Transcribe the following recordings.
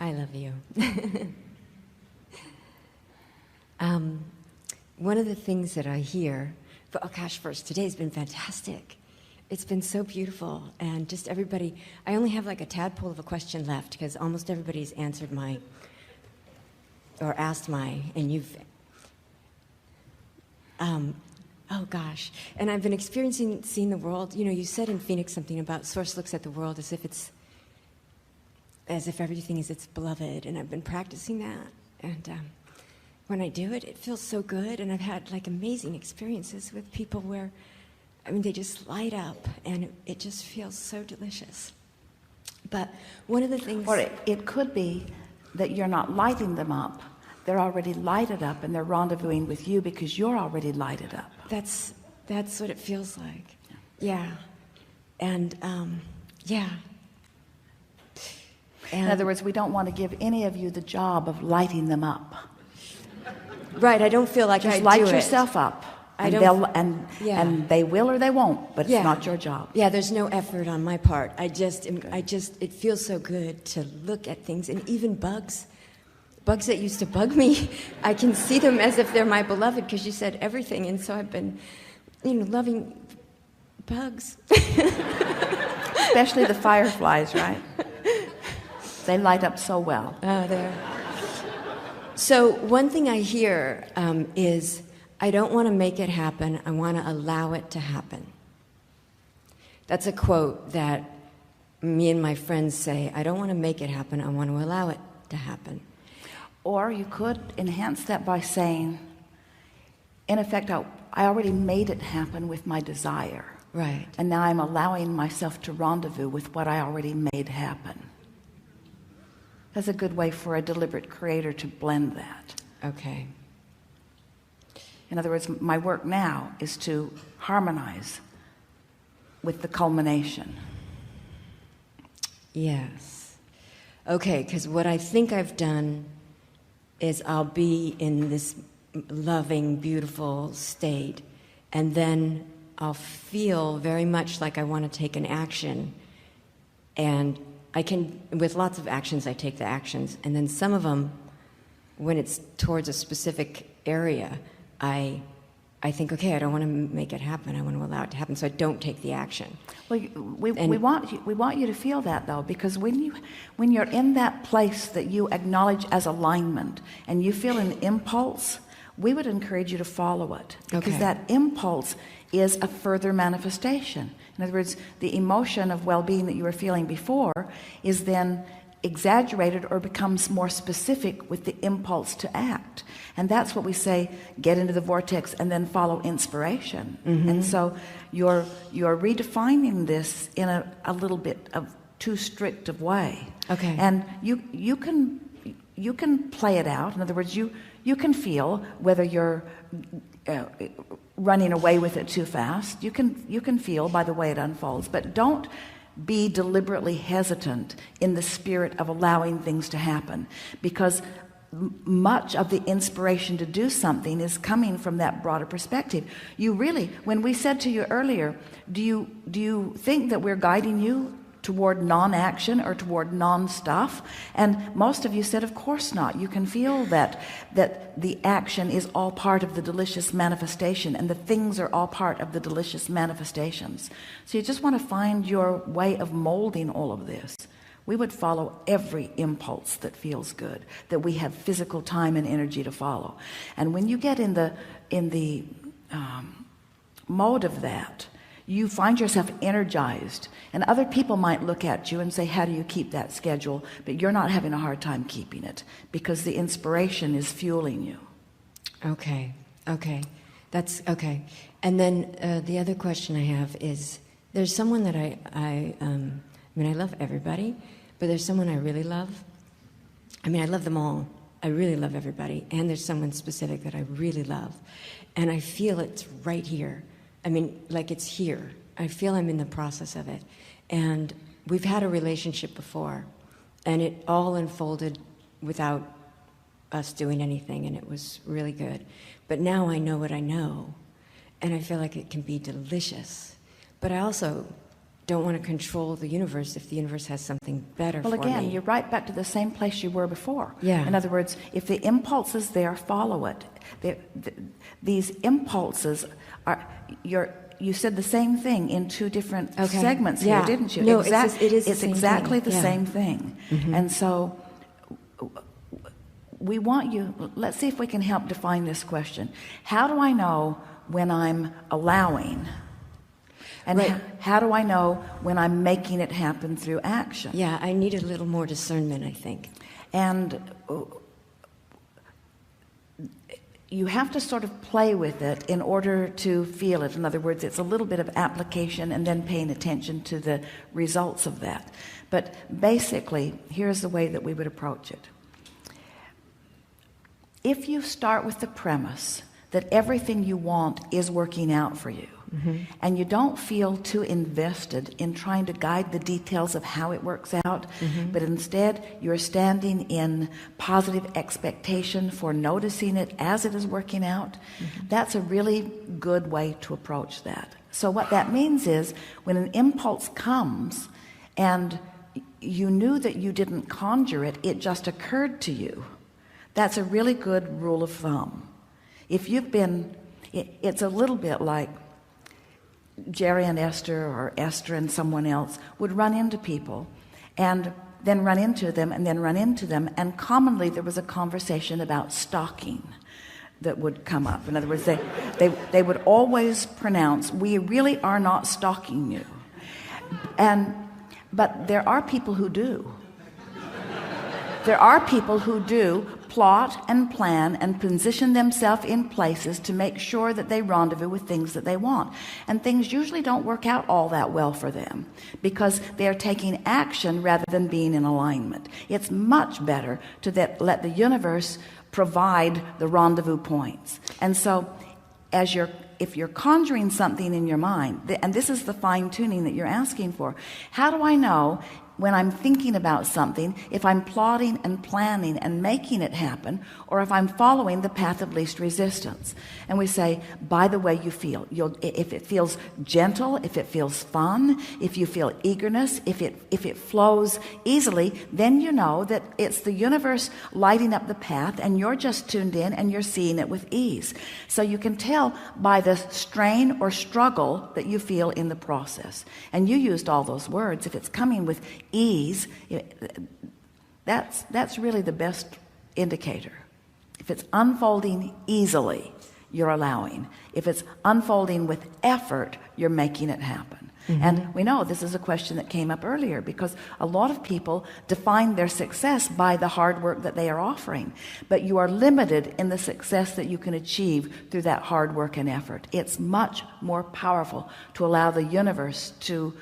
I love you. One of the things that I hear, oh gosh, first, today's been fantastic. It's been so beautiful, and just everybody, I only have like a tadpole of a question left, because almost everybody's answered or asked and you've, oh gosh, and I've been seeing the world, you said in Phoenix something about Source looks at the world as if everything is its beloved, and I've been practicing that, and when I do it, it feels so good, and I've had like amazing experiences with people where, they just light up, and it just feels so delicious. But one of the things... Or it could be that you're not lighting them up. They're already lighted up, and they're rendezvousing with you because you're already lighted up. That's what it feels like. Yeah. And, yeah. And in other words, we don't want to give any of you the job of lighting them up. Right, I don't feel like just I light do yourself up. And they will or they won't, but it's not your job. Yeah, there's no effort on my part. It feels so good to look at things, and even bugs that used to bug me, I can see them as if they're my beloved, because you said everything, and so I've been, loving bugs. Especially the fireflies, right? They light up so well. Oh, there. So one thing I hear is, I don't want to make it happen, I want to allow it to happen. That's a quote that me and my friends say, I don't want to make it happen, I want to allow it to happen. Or you could enhance that by saying, in effect, I already made it happen with my desire. Right. And now I'm allowing myself to rendezvous with what I already made happen. That's a good way for a deliberate creator to blend that. Okay. In other words, my work now is to harmonize with the culmination. Yes. Okay, because what I think I've done is I'll be in this loving, beautiful state, and then I'll feel very much like I want to take an action, and I can, with lots of actions, I take the actions, and then some of them, when it's towards a specific area, I think, okay, I don't want to make it happen. I want to allow it to happen, so I don't take the action. Well, we want you to feel that, though, because when you're in that place that you acknowledge as alignment, and you feel an impulse, we would encourage you to follow it, because that impulse is a further manifestation. In other words, the emotion of well-being that you were feeling before is then exaggerated or becomes more specific with the impulse to act. And that's what we say, get into the vortex and then follow inspiration. Mm-hmm. And so you're redefining this in a little bit of too strict of way. Okay. And you can play it out. In other words, you can feel whether you're running away with it too fast. You can feel by the way it unfolds, but don't be deliberately hesitant in the spirit of allowing things to happen, because much of the inspiration to do something is coming from that broader perspective. You really, when we said to you earlier, do you think that we're guiding you toward non-action or toward non-stuff? And most of you said, of course not. You can feel that the action is all part of the delicious manifestation, and the things are all part of the delicious manifestations. So you just want to find your way of molding all of this. We would follow every impulse that feels good, that we have physical time and energy to follow. And when you get in the mode of that, you find yourself energized, and other people might look at you and say, how do you keep that schedule? But you're not having a hard time keeping it, because the inspiration is fueling you. Okay. That's okay. And then the other question I have is, there's someone that I love everybody, but there's someone I really love. I love them all. I really love everybody. And there's someone specific that I really love. And I feel it's right here. Like it's here. I feel I'm in the process of it. And we've had a relationship before, and it all unfolded without us doing anything, and it was really good. But now I know what I know, and I feel like it can be delicious. But I also don't want to control the universe if the universe has something better Well, for again, me. you're right back to the same place you were before. Yeah. In other words, if the impulse is there, follow it. These impulses are, you said the same thing in two different segments here, didn't you? No, it's exactly the yeah. same thing. Mm-hmm. And so we want you, let's see if we can help define this question. How do I know when I'm allowing? And right. How do I know when I'm making it happen through action? Yeah, I need a little more discernment, I think. And you have to sort of play with it in order to feel it. In other words, it's a little bit of application and then paying attention to the results of that. But basically, here's the way that we would approach it. If you start with the premise that everything you want is working out for you, mm-hmm. and you don't feel too invested in trying to guide the details of how it works out, mm-hmm. but instead you're standing in positive expectation for noticing it as it is working out, mm-hmm. that's a really good way to approach that. So what that means is when an impulse comes and you knew that you didn't conjure it, it just occurred to you. That's a really good rule of thumb. If you've been, it's a little bit like Jerry and Esther, or Esther and someone else would run into people and then run into them and then run into them, and commonly there was a conversation about stalking that would come up. In other words, they would always pronounce, we really are not stalking you. But there are people who do. There are people who do plot and plan and position themselves in places to make sure that they rendezvous with things that they want. And things usually don't work out all that well for them because they're taking action rather than being in alignment. It's much better to let the universe provide the rendezvous points. And so if you're conjuring something in your mind, and this is the fine-tuning that you're asking for, how do I know when I'm thinking about something, if I'm plotting and planning and making it happen, or if I'm following the path of least resistance? And we say, by the way you feel, if it feels gentle, if it feels fun, if you feel eagerness, if it flows easily, then you know that it's the universe lighting up the path and you're just tuned in and you're seeing it with ease. So you can tell by the strain or struggle that you feel in the process. And you used all those words. If it's coming with ease, that's really the best indicator. If it's unfolding easily, you're allowing. If it's unfolding with effort, you're making it happen. Mm-hmm. And we know this is a question that came up earlier because a lot of people define their success by the hard work that they are offering, but you are limited in the success that you can achieve through that hard work and effort. It's much more powerful to allow the universe to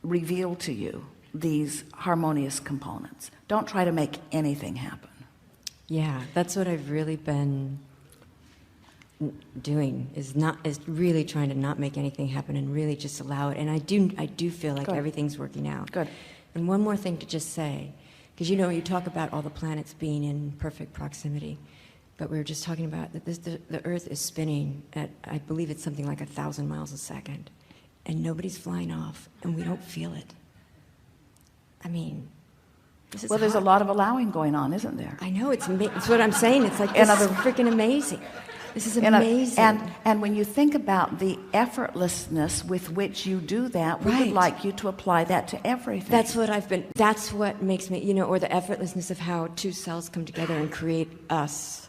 reveal to you these harmonious components. Don't try to make anything happen. Yeah, that's what I've really been doing, is really trying to not make anything happen and really just allow it. And I do feel like everything's working out. Good. And one more thing to just say, because you talk about all the planets being in perfect proximity, but we were just talking about that the Earth is spinning at, I believe it's something like 1,000 miles a second, and nobody's flying off, and we don't feel it. I mean, this is well, there's a lot of allowing going on, isn't there? I know, it's what I'm saying. It's like, this is freaking amazing. This is amazing. And when you think about the effortlessness with which you do that, we would like you to apply that to everything. That's what makes me, or the effortlessness of how two cells come together and create us.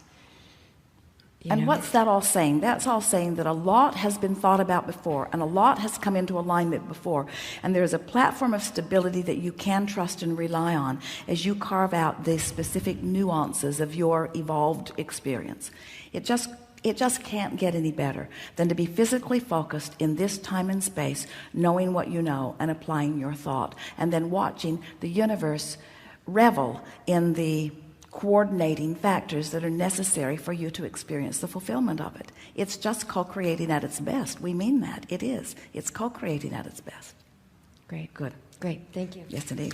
And what's that all saying? That's all saying that a lot has been thought about before, and a lot has come into alignment before, and there's a platform of stability that you can trust and rely on as you carve out the specific nuances of your evolved experience. It just can't get any better than to be physically focused in this time and space, knowing what you know and applying your thought, and then watching the universe revel in the coordinating factors that are necessary for you to experience the fulfillment of it. It's just co-creating at its best. We mean that. It is. It's co-creating at its best. Great. Good. Great. Thank you. Yes, indeed.